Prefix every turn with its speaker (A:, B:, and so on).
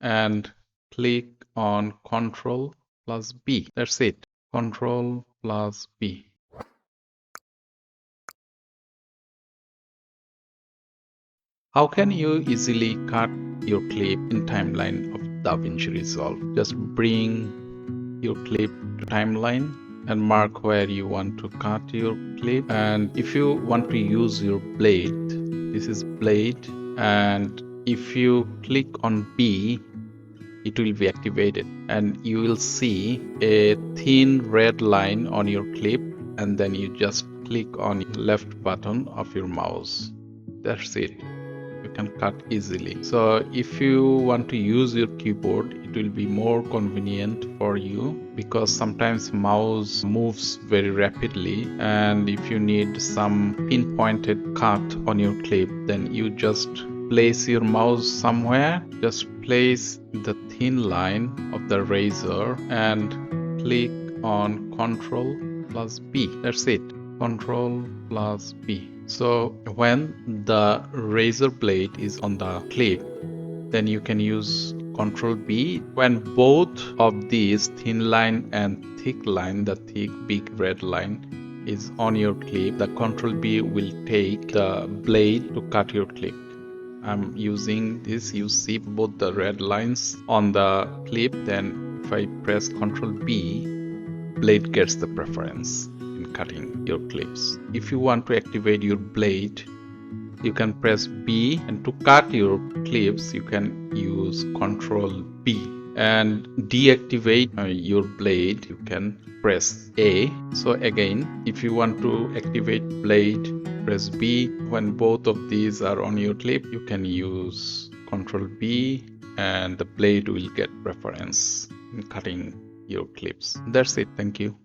A: and click on Ctrl plus B. That's it. Ctrl plus B. How can you easily cut your clip in timeline of DaVinci Resolve? Just bring your clip to timeline and mark where you want to cut your clip. And if you want to use your blade, this is blade, and if you click on B, it will be activated and you will see a thin red line on your clip, and then you just click on the left button of your mouse. That's it. You can cut easily. So if you want to use your keyboard, it will be more convenient for you, because sometimes mouse moves very rapidly, and if you need some pinpointed cut on your clip, then you just place your mouse somewhere, just place the thin line of the razor and click on Ctrl plus B. That's it. Ctrl plus B. So when the razor blade is on the clip, then you can use Ctrl B. When both of these thin line and thick line, the thick big red line is on your clip, the Ctrl B will take the blade to cut your clip. I'm using this. You see both the red lines on the clip. Then if I press Ctrl B, blade gets the preference in cutting your clips. If you want to activate your blade, you can press B, and to cut your clips you can use Ctrl B. And deactivate your blade, you can press A. So again, if you want to activate blade, press B. When both of these are on your clip, you can use Ctrl B and the blade will get preference in cutting your clips. That's it. Thank you.